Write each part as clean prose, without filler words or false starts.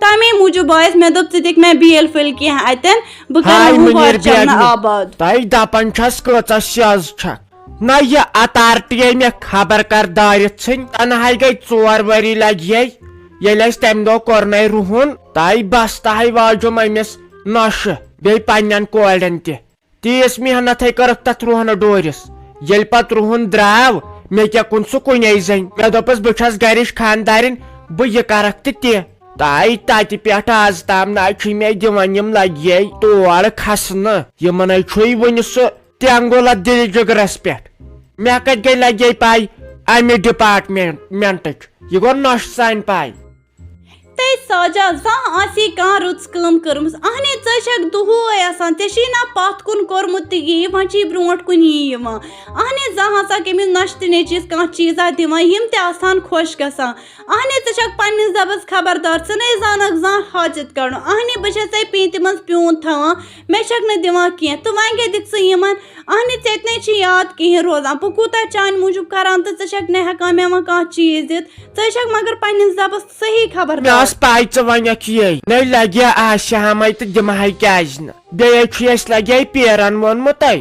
تمے موجوب آیس مے دوپ ژٕ دِکھ مےٚ بیل پھٔلۍ کینٛہہ اتٮ۪ن بہٕ ہاے کرٕ مُنیر وارٕ چلنہٕ بیگمہِ آباد تۄہہِ دپان چھس کۭژاہ سیٚز چھکھ نہ یہِ اتارٹی مےٚ خبر کر دٲرِتھ ژھٕنۍ تنہاے گٔے 4 ؤری لگہِ ییٚلہِ اسہِ تمہِ دۄہ کوٚرنے رُہُن تۄہہِ بستہے واجُم أمِس نۄشہِ بیٚیہِ پننٮ۪ن کورٮ۪ن تہِ تیٖژ محنتھے کٔرٕکھ تتھ رُہنہٕ ڈوٗرِس ییٚلہِ پتہٕ رُہُن درٛاو مےٚ کیٛاہ کُن سُہ کُنے زٔنۍ مےٚ دوٚپُس بہٕ چھس گرِچ خانٛدارِنۍ بہٕ یہِ کرکھ تہٕ تہِ تۄہہِ تتہِ پٮ۪ٹھ آز تام نہ چھُ مےٚ دِوان یِم لگے تور کھسنہٕ یِمنے چھُے وُنہِ سُہ تینٛگُل اتھ دِلہِ جگرس پٮ۪ٹھ مےٚ کتہِ گٔے لگے پاے امہِ ڈپارٹمنٹٕچ یہِ گوٚو نۄشہِ سانہِ پاے تے ساجا زانٛہہ آسی کانٛہہ رٕژ کٲم کٔرمٕژ اہنی ژٕ چھکھ دۄہے آسان ژےٚ چھی نا پتھ کُن کوٚرمُت تہِ یی وۄنۍ چھی برونٛٹھ کُن یی یِوان اہنی زانٛہہ آسکھ أمِس نۄشہِ تہٕ نیٚچوِس کانٛہہ چیٖزا دِوان یِم تہِ آسان خۄش گژھان اہنی ژٕ چھکھ پننِس دبس خبردار ژٕ نے زانکھ زانٛہہ حاجت کڑُن اہنی بہٕ چھسے پیٖنتہِ منٛز پیوٗنت تھاوان مےٚ چھکھ نہٕ دِوان کینٛہہ تہٕ وۄنۍ کیٛاہ دِکھ ژٕ یِمن اہنی ژےٚ تہِ نے چھی یاد کِہینۍ روزان بہٕ کوٗتاہ چانہِ موٗجوٗب کران تہٕ ژٕ چھکھ نہٕ ہٮ۪کان مےٚ وۄنۍ کانٛہہ چیٖز دِتھ ژٕ چھکھ مگر پننِس دبس صحیح خبردار مےٚ ٲس پاے ژٕ ونکھ یی نے لگہِ آسہِ ہامے تہٕ دِمہے کیازِ نہٕ بیٚیہِ چھُ اسہِ لگے پیرن ووٚنمُتے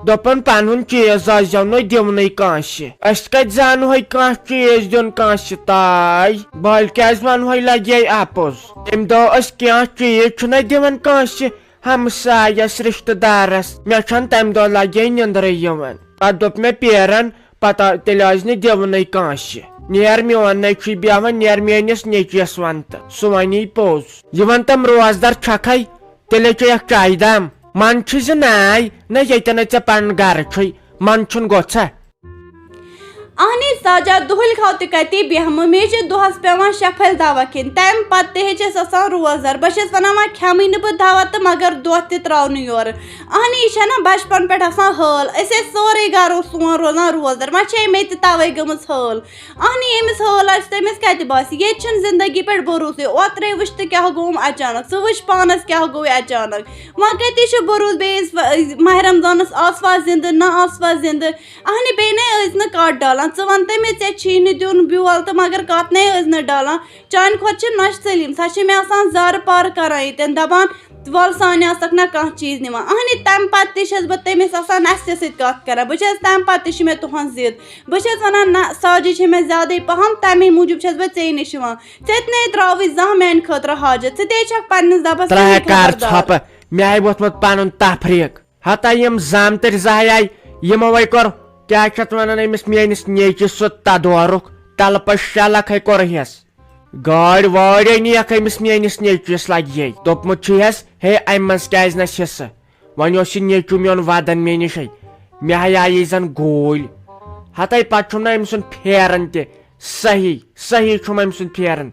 دوٚپُن پنُن چیٖز ٲسۍزیو نہٕ دِونٕے کٲنٛسہِ أسۍ کتہِ زانہوے کانٛہہ چیٖز دیُن کٲنٛسہِ تاے بٔلۍ کیازِ ونہوے لگے اپُز تمہِ دۄہ أسۍ کینٛہہ چیٖز چھُنہ دِوان کٲنٛسہِ ہمسایس رشتہٕ دارس مےٚ چھنہٕ تمہِ دۄہ لگے نِندرٕے یِوان پتہٕ دوٚپ مےٚ پیرن پتہٕ تیٚلہِ ٲسۍ نہٕ دِونٕے کٲنٛسہِ نیر میون نیٚچوی بیٚہوان نیر میٲنِس نیٚچوِس ون تہٕ سُہ ونے پوٚز یہِ ون تِم روزدار چھکھے تیٚلے چیٚیکھ چایہِ دام من چھُ زِ ناے نہ ییٚتٮ۪ن ژےٚ پنُن گرٕ چھُے من چھُنہٕ گوٚژھا اہنی ساجا دُہٕلۍ کھاو تہِ کتے بیٚہمہٕ مےٚ چھِ دۄہس پیٚوان شفل دوا کھیٚنۍ تمہِ پتہٕ تہِ چھس آسان روزدار بہٕ چھس ونان وۄنۍ کھٮ۪مٕے نہٕ بہٕ دوا تہٕ مگر دۄہ تہِ تراونہٕ یورٕ اہنی یہِ چھےٚ نا بچپن پٮ۪ٹھ آسان حٲل أسۍ ٲسۍ سورُے گرٕ اوس سون روزان روزدار وۄنۍ چھے مےٚ تہِ توے گٔمٕژ حٲل اہنی ییٚمِس حٲل آسہِ تٔمِس کتہِ باسہِ ییٚتہِ چھُنہٕ زندگی پٮ۪ٹھ بروسے اوترے وٕچھ تہٕ کیٛاہ گوٚوُم اچانک ژٕ وٕچھ پانس کیٛاہ گوٚو اچانک وۄنۍ کتے چھُ بروسہٕ بیٚیِس ماہ رمضانس آسوا زندٕ نہ آسوا زندٕ اہنی بیٚیہِ نے ٲسۍ نہٕ کٹھ ڈالان ژٕ ون تہٕ مےٚ ژےٚ چھی نہٕ دیُن بیول تہٕ مگر کتھ نے ٲسۍ نہٕ ڈالان چانہِ کھۄتہٕ چھِ نۄشہِ سلیٖم سۄ چھِ مےٚ آسان زارٕ پارٕ کران ییٚتٮ۪ن دپان وَل سانہِ آسکھ نہ کانٛہہ چیٖز نِوان اہنی تمہِ پتہٕ تہِ چھس بہٕ تٔمِس آسان نستہِ سۭتۍ کتھ کران بہٕ چھس تمہِ پتہٕ تہِ چھِ مےٚ تُہنٛز ضد بہٕ چھس ونان نہ ساجی چھِ مےٚ زیادے پہم تمے موٗجوٗب چھس بہٕ ژےٚ نِش یِوان ژےٚ تہِ نے تراوٕے زانٛہہ میانہِ خٲطرٕ حاجت ژٕ تے چھکھ پننِس دبس ژھۄپہٕ مےٚ آیہِ ووٚتھمُت پنُن تفریٖق ہتا یِم زامتٕرۍ زاہے آیہِ یِموے کوٚر کیٛاہ چھِ اتھ ونان أمِس میٲنِس نیٚچوِس سُہ تدورُک تلپس شلکھے کوٚرہس گاڑ واڑے نِیکھ أمِس میٲنِس نیٚچوِس لگے دوٚپمُت چھُیس ہے امہِ منٛز کیازِ نس حصہٕ وۄنۍ اوس یہِ نیٚچوٗ میون ودان مےٚ نِشے مےٚ ہاے آیی زن گوٗلۍ ہتے پتہٕ چھُم نہ أمۍ سُنٛد پھیرن تہِ صحیح چھُم أمۍ سُنٛد پھیرن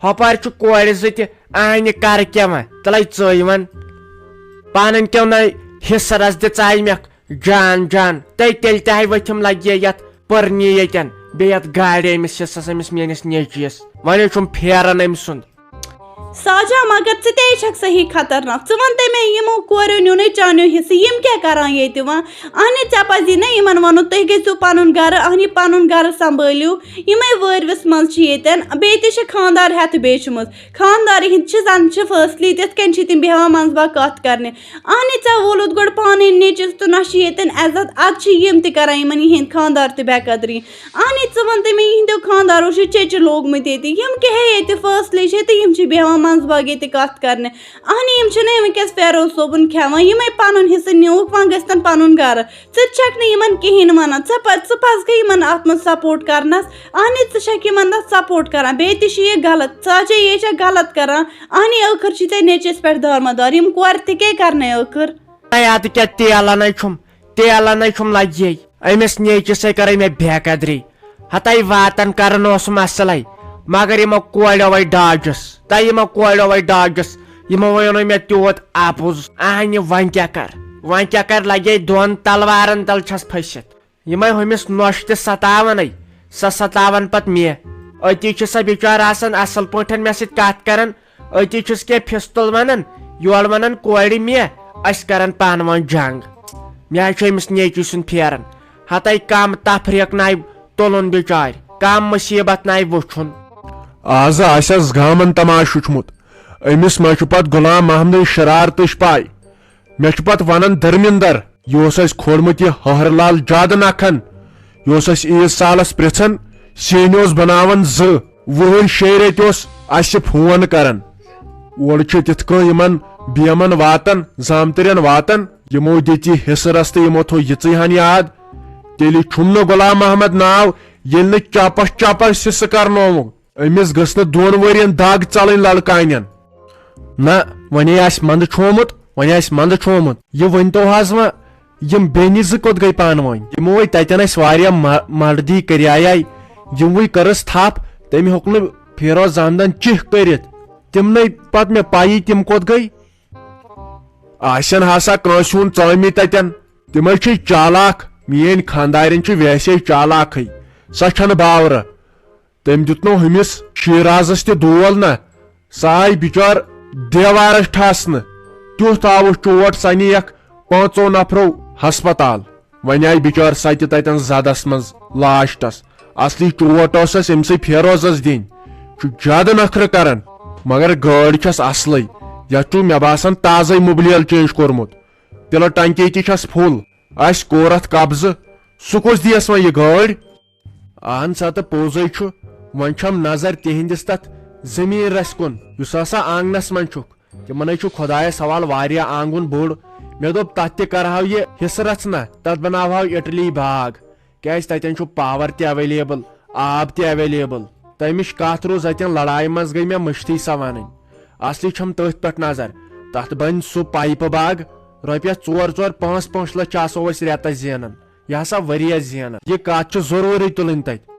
ہۄپٲرۍ چھُ کورِ زٕ تہِ آنہِ کرٕ کیٛاہ وۄنۍ تلے ژٕے وۄنۍ پانن کیٛاہ نَے حصہٕ رس دِ ژایہِ مےٚ جان تیٚلہِ تہِ ہاے ؤتھِم لگے یتھ پٔرنہِ ییٚتٮ۪ن بیٚیہِ یتھ گاڑِ أمِس حصس أمِس میٲنِس نیٚچوِس وۄنۍ چھُم پھیرن أمۍ سُنٛد ساجا مگر ژٕ تے چھکھ صحیح خطرناک ژٕ ون تہٕ مےٚ یِمو کوریو نیوٗنٕے چانیو حصہٕ یِم کیٛاہ کران ییٚتہِ وۄنۍ اہنی ژےٚ پزی نہ یِمن ونُن تُہۍ گٔژھِو پنُن گرٕ اہنی پنُن گرٕ سمبٲلِو یِمے وٲرۍوِس منٛز چھِ ییٚتٮ۪ن بیٚیہِ تہِ چھِ خانٛدار ہٮ۪تھ بیچھمٕژ خانٛدارِ ہِنٛدۍ چھِ زن چھِ فٲصلی تِتھ کٔنۍ چھِ تِم بیٚہوان منٛزباگ کتھ کرنہِ اہنی ژےٚ وولُتھ گۄڈٕ پانے نیٚچوِس تہٕ نۄشہِ ییٚتٮ۪ن عزت ادٕ چھِ یِم تہِ کران یِمن یِہِنٛدۍ خانٛدار تہِ بے قدری اہنی ژٕ ون تہٕ مےٚ یِہنٛدیو خانٛدارو چھِ چیچہِ لوگمٕتۍ ییٚتہِ یِم کیٛاہ ییٚتہِ فٲصلے چھِ تہٕ یِم چھِ بیٚہوان منٛزباگ ییٚتہِ کتھ کرنہِ اہنی یِم چھِنہٕ وٕنکیٚس فیروز صٲبُن کھٮ۪وان یِمے پنُن حصہٕ نیوٗکھ وۄنۍ گٔژھتن پنُن گرٕ ژٕ تہِ چھکھ نہٕ یِمن کہیٖنۍ ونان ژٕ پزکھے یِمن اتھ منٛز سپورٹ کرنس اہنی ژٕ چھکھ یِمن تتھ سپورٹ کران بیٚیہِ تہِ چھِ یہِ غلط ساجے یہِ چھکھ غلط کران اہنی ٲخٕر چھِ ژےٚ نیٚچوِس پٮ۪ٹھ دارمدار یِم کورِ تہِ کیٛاہ کرنے ٲخٕر ادٕ کیٛاہ تیلنے چھُم لگے أمِس نیٚچوِسے کٔرے مےٚ بے قدری ہتے واتن کران اوسُم اصلے مگر یِمو کوریو وے ڈاجس یِمو ووٚن مےٚ تیوٗت اپُز اہنہِ وۄنۍ کیٛاہ کر لگے دۄن تلوارن تل چھس پھٔسِتھ یِمے ہُمِس نۄشہِ تہِ ستاونے سۄ ستاون پتہٕ مےٚ أتی چھِ سۄ بِچار آسان اصل پٲٹھۍ مےٚ سۭتۍ کتھ کران أتی چھُس کینٛہہ فِستُل ونان یورٕ ونان کورِ مےٚ أسۍ کران پانہٕ ؤنۍ جنگ مےٚ حظ چھُ أمِس نیٚچوِ سُنٛد پھیران ہتے کم تفریٖق ناے تُلُن بِچارِ کم مُصیبت ناے وٕچھُن آز آسٮ۪س گامن تماش وٕچھمُت امس ما پت غلام محمد شرارتش پاے مے پت ونان درمندر یہ کھولمت یہ ہہر لال جاد نکھن یہ عیز سالس پرژھان سین بناون 2 ریت اس فون کران اور تت کن بیمن واتن زامترین واتن یمو دت یہ حصہ تو یمو تھو یژی ہن یاد تیل چھم غلام محمد ناو یل ن چپس چپس حصہ کرنو امس گھس ن 2 ورین دگ ژلن لڑکانین نہ ونے مند چھومت مند چھومت یہ ونتو حض و یم بینی زت گئی پان ون یمو تتن مردی کریائے یموے کرس تھپ تم ہوں ن فیروز زاندن چہ کرت تم پت مے پائی تم کوت گئی آسن ہسا کنس ہند ژامی تتن تم چالاک مین خاندارن ویسے چالاک سا چھن باور تم دتنو ہمس شیرازس تہ دول نا سہ آئی بچار دیوارس ٹھسن تیت آوس چوٹ سنیک 5 نفرو ہسپتال ون آئی بچار سہ تہ تتن زدس مز لاسٹس اصلی چوٹ اس امسی فیروزس دن زیادہ نخر کران مگر گاڑی چھس اصل یت مے باسان تازے مبلیل چینج کورمت تلہ ٹنکی تس فل اس کور ات قبضہ سہ کس دیس و یہ گاڑی اہن سا تو پوزے ون چھم نظر تہندس تت زمین رس کن اس ہسا آنگنس من تمن خدایس حوالہ واریاہ آنگن بوڑ مے دوپ تت تہ کرہو یہ حصہ رچنا تت بناوہو اٹلی باغ کیاز تتن پاور تہ اویلیبل آب تہ اویلیبل تمچ کت روز اتن لڑائی مز گئی مے مشتی سا ون اصلی چھم تتھ پہ نظر تت بن سہ پائپہ باغ رۄپیس 4-4 5 لچھ آسو ریتس زینان یہ ہسا وریا زینان یہ کت ضروری تلن تت